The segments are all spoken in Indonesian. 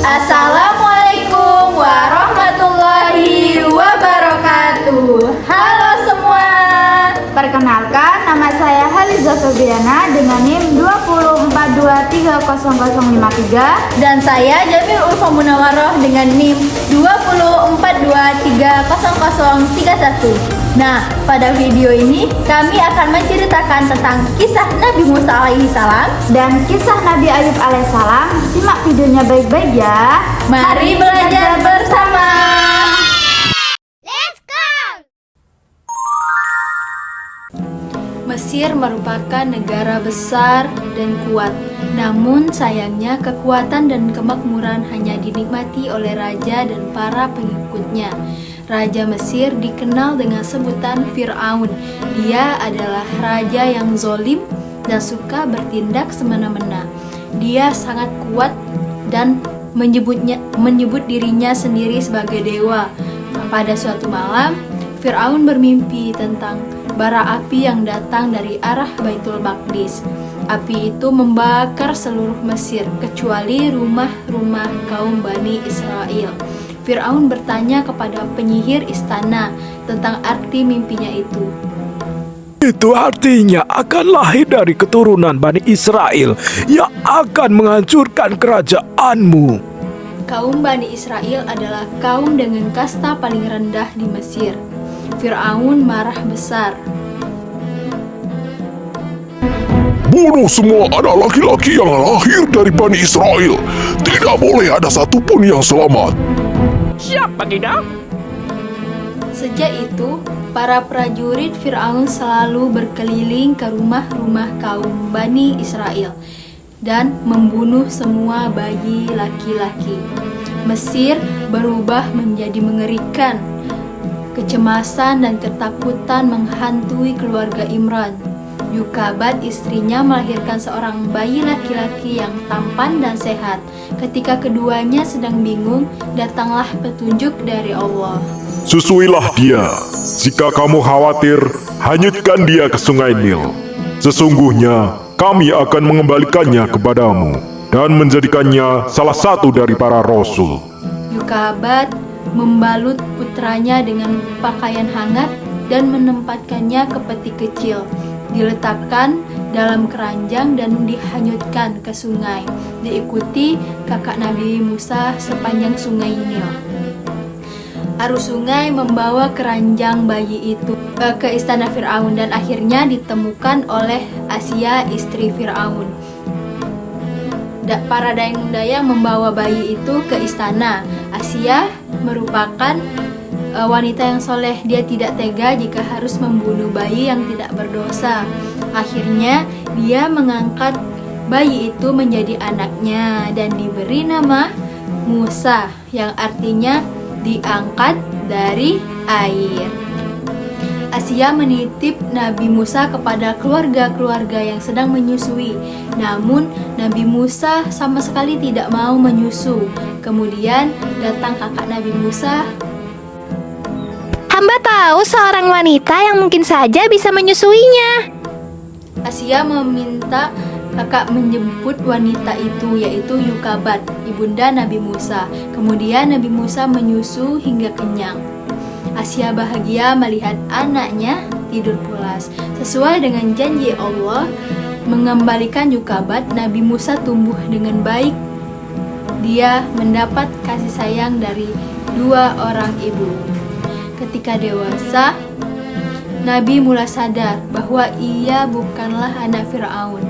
Assalamualaikum warahmatullahi wabarakatuh. Halo semua. Perkenalkan, nama saya Haliza Febriana dengan NIM 204230053. Dan saya Jamil Ulfa Munawaroh dengan NIM 204230031. Nah, pada video ini kami akan menceritakan tentang kisah Nabi Musa alaihi salam Dan kisah Nabi Ayub alaihissalam. Simak videonya baik-baik ya. Mari belajar bersama. Mesir merupakan negara besar dan kuat. Namun sayangnya kekuatan dan kemakmuran hanya dinikmati oleh raja dan para pengikutnya. Raja Mesir dikenal dengan sebutan Fir'aun. Dia adalah raja yang zolim dan suka bertindak semena-mena. Dia sangat kuat dan menyebut dirinya sendiri sebagai dewa. Pada suatu malam, Fir'aun bermimpi tentang bara api yang datang dari arah Baitul Maqdis. Api itu membakar seluruh Mesir kecuali rumah-rumah kaum Bani Israel. Fir'aun bertanya kepada penyihir istana tentang arti mimpinya itu. Itu artinya akan lahir dari keturunan Bani Israel yang akan menghancurkan kerajaanmu. Kaum Bani Israel adalah kaum dengan kasta paling rendah di Mesir. Fir'aun marah besar. Bunuh semua anak laki-laki yang lahir dari Bani Israel. Tidak boleh ada satupun yang selamat. Siapa tidak? Sejak itu, para prajurit Fir'aun selalu berkeliling ke rumah-rumah kaum Bani Israel dan membunuh semua bayi laki-laki. Mesir berubah menjadi mengerikan. Kecemasan dan ketakutan menghantui keluarga Imran. Yukabat, istrinya, melahirkan seorang bayi laki-laki yang tampan dan sehat. Ketika keduanya sedang bingung, datanglah petunjuk dari Allah. Susuilah dia. Jika kamu khawatir, hanyutkan dia ke sungai Nil. Sesungguhnya kami akan mengembalikannya kepadamu dan menjadikannya salah satu dari para rasul. Yukabat membalut putranya dengan pakaian hangat dan menempatkannya ke peti kecil. Diletakkan dalam keranjang dan dihanyutkan ke sungai. Diikuti kakak Nabi Musa sepanjang sungai Nil. Arus sungai membawa keranjang bayi itu ke istana Fir'aun dan akhirnya ditemukan oleh Asia, istri Fir'aun. Para dayang-dayang membawa bayi itu ke istana. Asia merupakan wanita yang soleh. Dia tidak tega jika harus membunuh bayi yang tidak berdosa. Akhirnya dia mengangkat bayi itu menjadi anaknya dan diberi nama Musa, yang artinya diangkat dari air. Asia menitip Nabi Musa kepada keluarga-keluarga yang sedang menyusui. Namun Nabi Musa sama sekali tidak mau menyusu. Kemudian datang kakak Nabi Musa. Hamba tahu seorang wanita yang mungkin saja bisa menyusuinya. Asia meminta kakak menjemput wanita itu, yaitu Yukabat, ibunda Nabi Musa. Kemudian Nabi Musa menyusu hingga kenyang. Asia bahagia melihat anaknya tidur pulas. Sesuai dengan janji Allah mengembalikan Yukabat, Nabi Musa tumbuh dengan baik. Dia mendapat kasih sayang dari dua orang ibu. Ketika dewasa, Nabi mulai sadar bahwa ia bukanlah anak Fir'aun.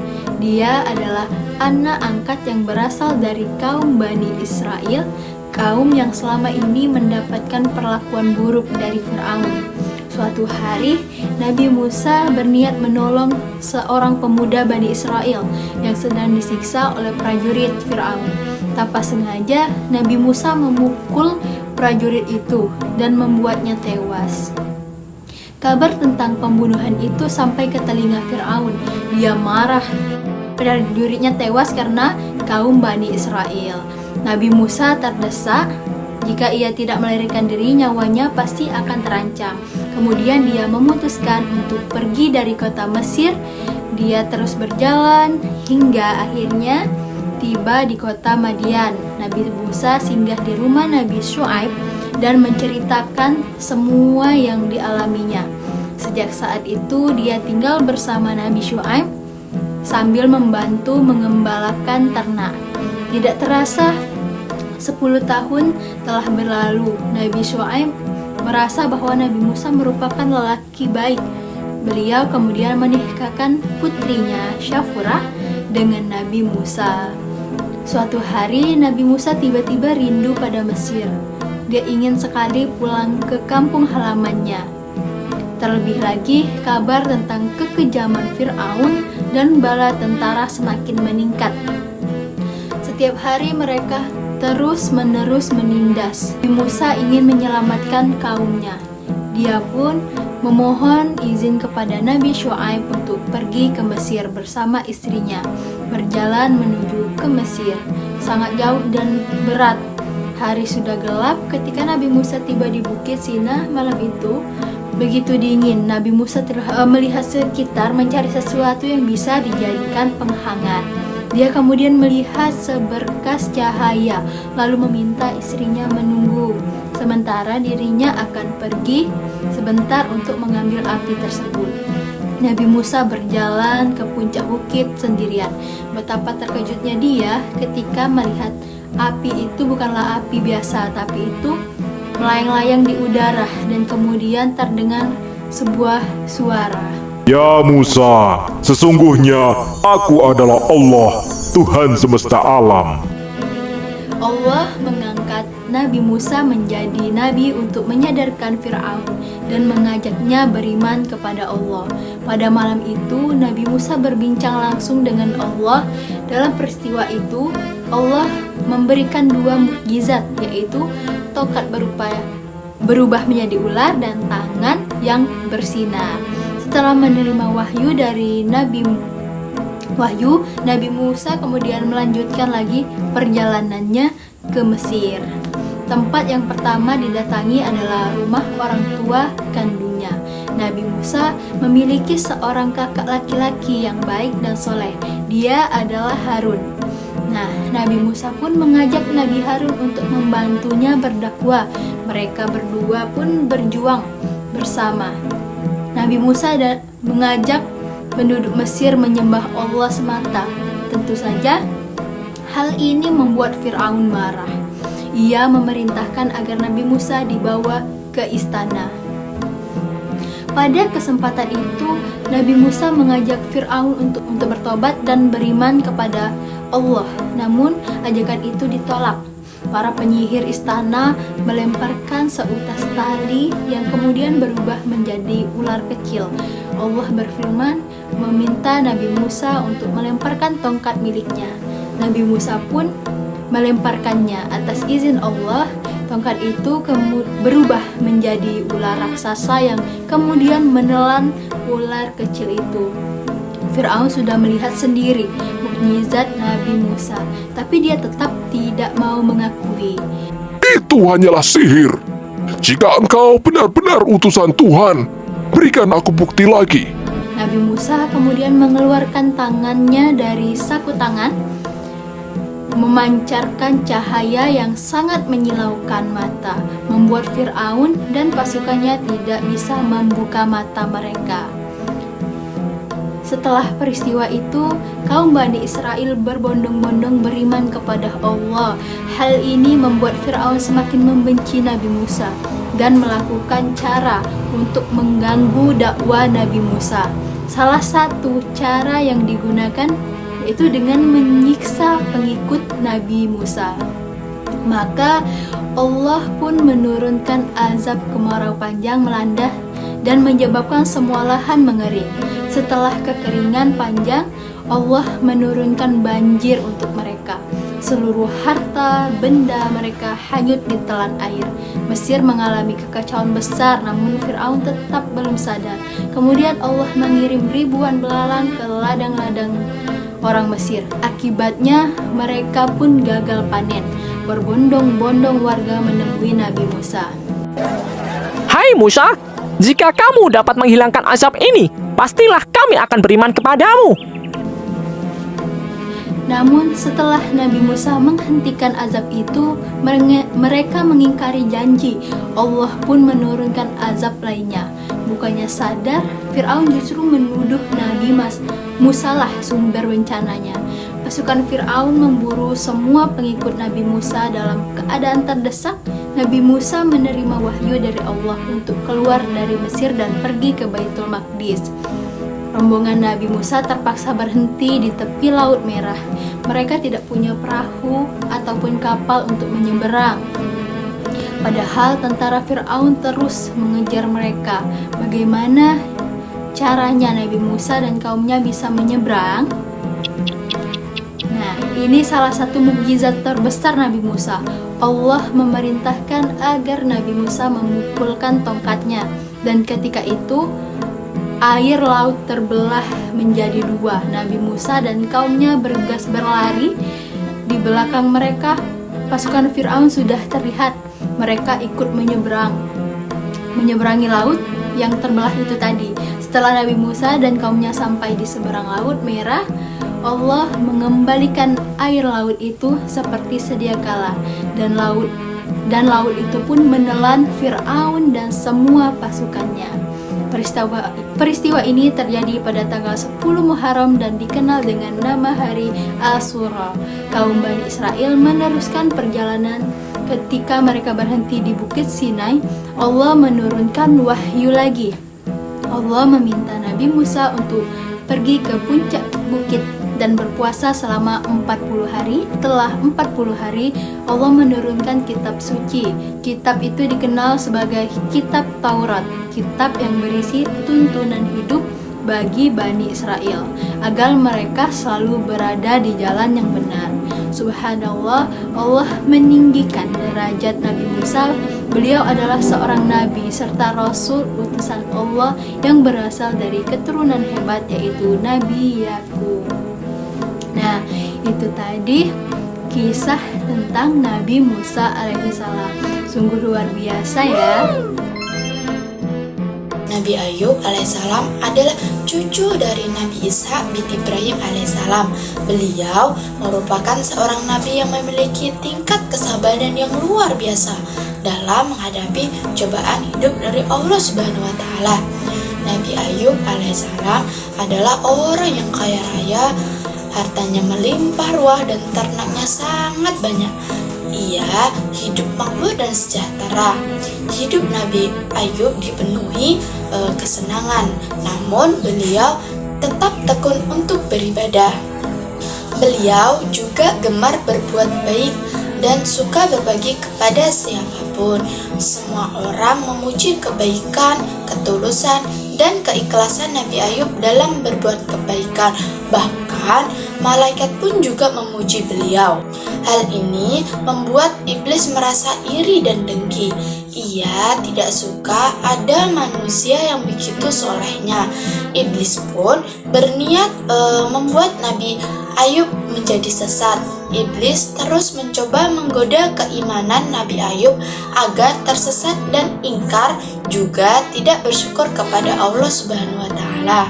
Dia adalah anak angkat yang berasal dari kaum Bani Israel, kaum yang selama ini mendapatkan perlakuan buruk dari Fir'aun. Suatu hari, Nabi Musa berniat menolong seorang pemuda Bani Israel yang sedang disiksa oleh prajurit Fir'aun. Tanpa sengaja, Nabi Musa memukul prajurit itu dan membuatnya tewas. Kabar tentang pembunuhan itu sampai ke telinga Fir'aun. Dia marah. Prajuritnya tewas karena kaum Bani Israel. Nabi Musa terdesak. Jika ia tidak melarikan diri, nyawanya pasti akan terancam. Kemudian dia memutuskan untuk pergi dari kota Mesir. Dia terus berjalan hingga akhirnya tiba di kota Madian. Nabi Musa singgah di rumah Nabi Syuaib dan menceritakan semua yang dialaminya. Sejak saat itu dia tinggal bersama Nabi Syuaib sambil membantu mengembalakan ternak. Tidak terasa 10 tahun telah berlalu. Nabi Syuaib merasa bahwa Nabi Musa merupakan lelaki baik. Beliau kemudian menikahkan putrinya Syafurah dengan Nabi Musa. Suatu hari Nabi Musa tiba-tiba rindu pada Mesir. Dia ingin sekali pulang ke kampung halamannya. Terlebih lagi, kabar tentang kekejaman Fir'aun dan bala tentara semakin meningkat. Setiap hari mereka terus-menerus menindas. Nabi Musa ingin menyelamatkan kaumnya. Dia pun memohon izin kepada Nabi Syuaib untuk pergi ke Mesir bersama istrinya. Berjalan menuju ke Mesir, sangat jauh dan berat. Hari sudah gelap ketika Nabi Musa tiba di Bukit Sina. Malam itu begitu dingin. Nabi Musa melihat sekitar mencari sesuatu yang bisa dijadikan penghangat. Dia kemudian melihat seberkas cahaya, lalu meminta istrinya menunggu, sementara dirinya akan pergi sebentar untuk mengambil api tersebut. Nabi Musa berjalan ke puncak bukit sendirian. Betapa terkejutnya dia ketika melihat api itu bukanlah api biasa, tapi itu melayang-layang di udara, dan kemudian terdengar sebuah suara. Ya Musa, sesungguhnya aku adalah Allah, Tuhan semesta alam. Allah mengangkat Nabi Musa menjadi nabi untuk menyadarkan Fir'aun dan mengajaknya beriman kepada Allah. Pada malam itu, Nabi Musa berbincang langsung dengan Allah. Dalam peristiwa itu, Allah memberikan 2 mukjizat, yaitu tongkat berubah menjadi ular dan tangan yang bersinar. Setelah menerima wahyu dari Nabi Musa kemudian melanjutkan lagi perjalanannya ke Mesir. Tempat yang pertama didatangi adalah rumah orang tua kandungnya. Nabi Musa memiliki seorang kakak laki-laki yang baik dan soleh. Dia adalah Harun. Nah, Nabi Musa pun mengajak Nabi Harun untuk membantunya berdakwah. Mereka berdua pun berjuang bersama. Nabi Musa mengajak penduduk Mesir menyembah Allah semata. Tentu saja, hal ini membuat Fir'aun marah. Ia memerintahkan agar Nabi Musa dibawa ke istana. Pada kesempatan itu, Nabi Musa mengajak Fir'aun untuk bertobat dan beriman kepada Allah. Namun, ajakan itu ditolak. Para penyihir istana melemparkan seutas tali yang kemudian berubah menjadi ular kecil. Allah berfirman meminta Nabi Musa untuk melemparkan tongkat miliknya. Nabi Musa pun melemparkannya. Atas izin Allah, tongkat itu berubah menjadi ular raksasa yang kemudian menelan ular kecil itu. Fir'aun sudah melihat sendiri mukjizat Nabi Musa, tapi dia tetap tidak mau mengakui. Itu hanyalah sihir. Jika engkau benar-benar utusan Tuhan, berikan aku bukti lagi. Nabi Musa kemudian mengeluarkan tangannya dari saku tangan, memancarkan cahaya yang sangat menyilaukan mata, membuat Fir'aun dan pasukannya tidak bisa membuka mata mereka. Setelah peristiwa itu, kaum Bani Israel berbondong-bondong beriman kepada Allah. Hal ini membuat Fir'aun semakin membenci Nabi Musa dan melakukan cara untuk mengganggu dakwah Nabi Musa. Salah satu cara yang digunakan yaitu dengan menyiksa pengikut Nabi Musa. Maka Allah pun menurunkan azab kemarau panjang melanda dan menyebabkan semua lahan mengering. Setelah kekeringan panjang, Allah menurunkan banjir untuk mereka. Seluruh harta benda mereka hanyut ditelan air. Mesir mengalami kekacauan besar, namun Fir'aun tetap belum sadar. Kemudian Allah mengirim ribuan belalang ke ladang-ladang orang Mesir. Akibatnya mereka pun gagal panen. Berbondong-bondong warga menemui Nabi Musa. Hai Musa, jika kamu dapat menghilangkan azab ini, pastilah kami akan beriman kepadamu. Namun setelah Nabi Musa menghentikan azab itu, mereka mengingkari janji. Allah pun menurunkan azab lainnya. Bukannya sadar, Fir'aun justru menuduh Nabi Musa lah sumber bencananya. Pasukan Fir'aun memburu semua pengikut Nabi Musa. Dalam keadaan terdesak, Nabi Musa menerima wahyu dari Allah untuk keluar dari Mesir dan pergi ke Baitul Maqdis. Rombongan Nabi Musa terpaksa berhenti di tepi Laut Merah. Mereka tidak punya perahu ataupun kapal untuk menyeberang. Padahal tentara Fir'aun terus mengejar mereka. Bagaimana caranya Nabi Musa dan kaumnya bisa menyeberang? Nah, ini salah satu mukjizat terbesar Nabi Musa. Allah memerintahkan agar Nabi Musa memukulkan tongkatnya, dan ketika itu air laut terbelah menjadi dua. Nabi Musa dan kaumnya bergegas berlari. Di belakang mereka, pasukan Fir'aun sudah terlihat. Mereka ikut menyeberangi laut yang terbelah itu tadi. Setelah Nabi Musa dan kaumnya sampai di seberang Laut Merah, Allah mengembalikan air laut itu seperti sedia kala, dan laut itu pun menelan Fir'aun dan semua pasukannya. Peristiwa ini terjadi pada tanggal 10 Muharram dan dikenal dengan nama Hari Asyura. Kaum Bani Israel meneruskan perjalanan. Ketika mereka berhenti di Bukit Sinai, Allah menurunkan wahyu lagi. Allah meminta Nabi Musa untuk pergi ke puncak bukit dan berpuasa selama 40 hari. Setelah 40 hari, Allah menurunkan kitab suci. Kitab itu dikenal sebagai kitab Taurat, kitab yang berisi tuntunan hidup bagi Bani Israel, agar mereka selalu berada di jalan yang benar. Subhanallah, Allah meninggikan derajat Nabi Musa. Beliau adalah seorang nabi serta rasul utusan Allah yang berasal dari keturunan hebat, yaitu Nabi Yakub. Nah, itu tadi kisah tentang Nabi Musa alaihissalam. Sungguh luar biasa ya. Nabi Ayub alaihissalam adalah cucu dari Nabi Ishak bin Ibrahim alaihissalam. Beliau merupakan seorang nabi yang memiliki tingkat kesabaran yang luar biasa dalam menghadapi cobaan hidup dari Allah Subhanahu wa taala. Nabi Ayub alaihissalam adalah orang yang kaya raya, hartanya melimpah ruah dan ternaknya sangat banyak. Ia hidup makmur dan sejahtera. Hidup Nabi Ayub dipenuhi kesenangan, namun beliau tetap tekun untuk beribadah. Beliau juga gemar berbuat baik dan suka berbagi kepada siapapun. Semua orang memuji kebaikan, ketulusan, dan keikhlasan Nabi Ayub dalam berbuat kebaikan. Bahkan malaikat pun juga memuji beliau. Hal ini membuat iblis merasa iri dan dengki. Ia tidak suka ada manusia yang begitu solehnya. Iblis pun berniat membuat Nabi Ayub menjadi sesat. Iblis terus mencoba menggoda keimanan Nabi Ayub agar tersesat dan ingkar, juga tidak bersyukur kepada Allah Subhanahu wa taala.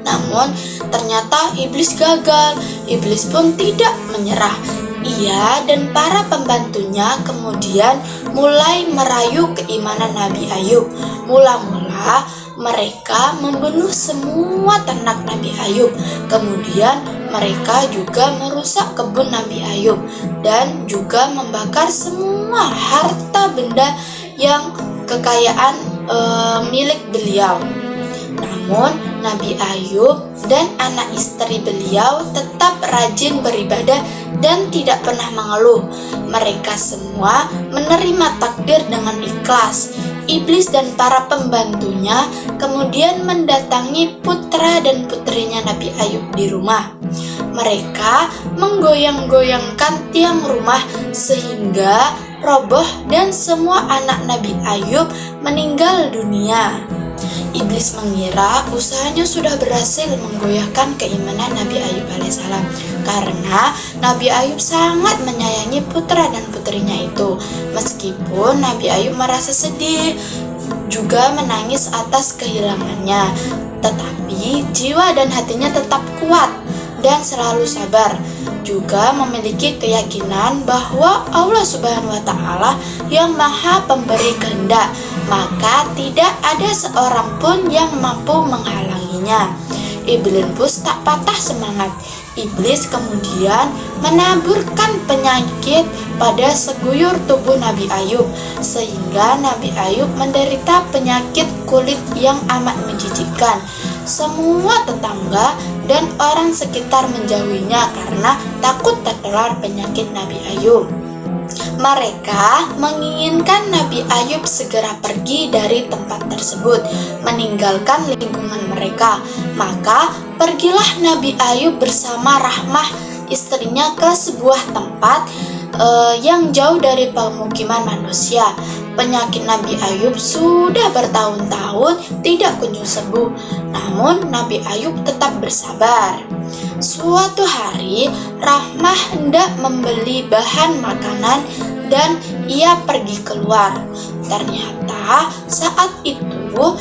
Namun ternyata iblis gagal. Iblis pun tidak menyerah. Ia dan para pembantunya kemudian mulai merayu keimanan Nabi Ayub. Mula-mula mereka membunuh semua ternak Nabi Ayub. Kemudian mereka juga merusak kebun Nabi Ayub dan juga membakar semua harta benda yang kekayaan milik beliau. Namun Nabi Ayub dan anak istri beliau tetap rajin beribadah dan tidak pernah mengeluh. Mereka semua menerima takdir dengan ikhlas. Iblis dan para pembantunya kemudian mendatangi putra dan putrinya Nabi Ayub di rumah. Mereka menggoyang-goyangkan tiang rumah sehingga roboh dan semua anak Nabi Ayub meninggal dunia. Iblis mengira usahanya sudah berhasil menggoyahkan keimanan Nabi Ayub alaihissalam, karena Nabi Ayub sangat menyayangi putra dan putrinya itu. Meskipun Nabi Ayub merasa sedih, juga menangis atas kehilangannya, tetapi jiwa dan hatinya tetap kuat. dan selalu sabar. Juga memiliki keyakinan bahwa Allah Subhanahu wa Ta'ala yang Maha Pemberi kehendak, maka tidak ada seorang pun yang mampu menghalanginya. Iblis pun tak patah semangat. Iblis kemudian menaburkan penyakit pada seguyur tubuh Nabi Ayub, sehingga Nabi Ayub menderita penyakit kulit yang amat menjijikkan. Semua tetangga dan orang sekitar menjauhinya karena takut tertular penyakit Nabi Ayub. Mereka menginginkan Nabi Ayub segera pergi dari tempat tersebut, meninggalkan lingkungan mereka. Maka pergilah Nabi Ayub bersama Rahmah istrinya ke sebuah tempat yang jauh dari pemukiman manusia. Penyakit Nabi Ayub sudah bertahun-tahun tidak kunjung sembuh, namun Nabi Ayub tetap bersabar. Suatu hari, Rahmah hendak membeli bahan makanan dan ia pergi keluar. Ternyata saat itu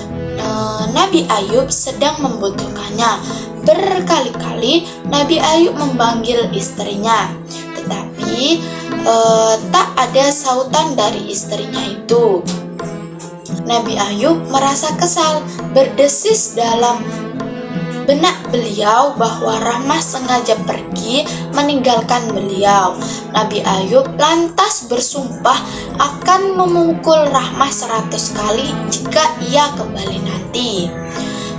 Nabi Ayub sedang membutuhkannya. Berkali-kali Nabi Ayub memanggil istrinya, tetapi tak ada sautan dari istrinya itu. Nabi Ayub merasa kesal, berdesis dalam benak beliau bahwa Rahmah sengaja pergi meninggalkan beliau. Nabi Ayub lantas bersumpah akan memukul Rahmah 100 kali jika ia kembali nanti.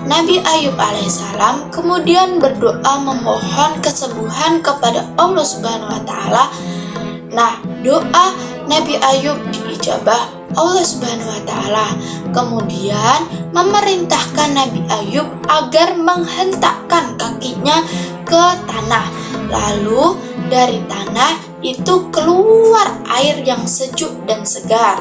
Nabi Ayub alaihissalam kemudian berdoa memohon kesembuhan kepada Allah Subhanahu wa Ta'ala. Nah, doa Nabi Ayub diijabah Allah Subhanahu wa Ta'ala. Kemudian memerintahkan Nabi Ayub agar menghentakkan kakinya ke tanah. Lalu dari tanah itu keluar air yang sejuk dan segar.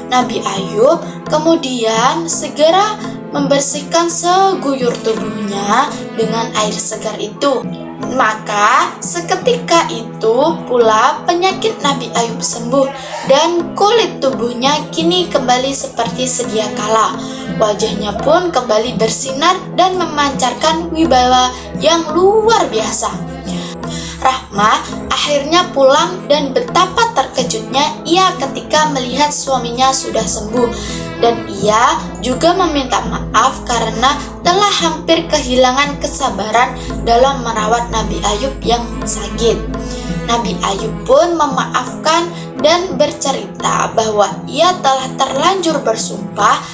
Nabi Ayub kemudian segera membersihkan seguyur tubuhnya dengan air segar itu. Maka seketika itu pula penyakit Nabi Ayub sembuh dan kulit tubuhnya kini kembali seperti sedia kala. Wajahnya pun kembali bersinar dan memancarkan wibawa yang luar biasa. Rahmah akhirnya pulang dan betapa terkejutnya ia ketika melihat suaminya sudah sembuh, dan ia juga meminta maaf karena telah hampir kehilangan kesabaran dalam merawat Nabi Ayub yang sakit. Nabi Ayub pun memaafkan dan bercerita bahwa ia telah terlanjur bersumpah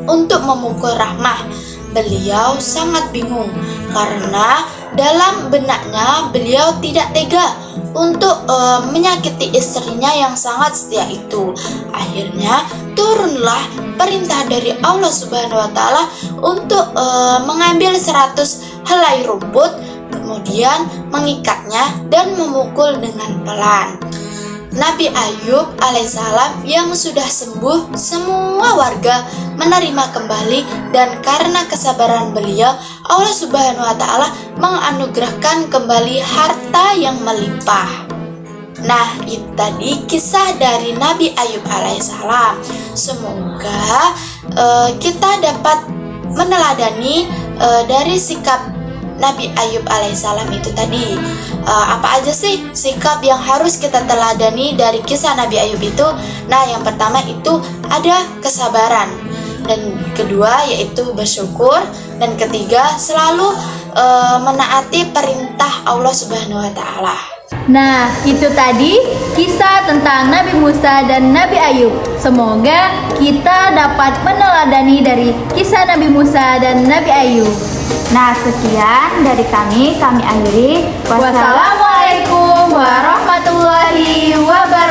untuk memukul Rahmah. Beliau sangat bingung karena dalam benaknya beliau tidak tega untuk menyakiti istrinya yang sangat setia itu. Akhirnya turunlah perintah dari Allah Subhanahu wa Ta'ala untuk mengambil 100 helai rumput, kemudian mengikatnya dan memukul dengan pelan. Nabi Ayub alaihissalam yang sudah sembuh, semua warga menerima kembali, dan karena kesabaran beliau, Allah Subhanahu wa Ta'ala menganugerahkan kembali harta yang melimpah. Nah, itu tadi kisah dari Nabi Ayub alaihissalam. Semoga kita dapat meneladani dari sikap Nabi Ayub alaihissalam itu tadi. Apa aja sih sikap yang harus kita teladani dari kisah Nabi Ayub itu? Nah, yang pertama itu ada kesabaran, dan kedua yaitu bersyukur, dan ketiga selalu menaati perintah Allah Subhanahu wa Ta'ala. Nah, itu tadi kisah tentang Nabi Musa dan Nabi Ayub. Semoga kita dapat meneladani dari kisah Nabi Musa dan Nabi Ayub. Nah, sekian dari kami akhiri. Wassalamualaikum warahmatullahi wabarakatuh.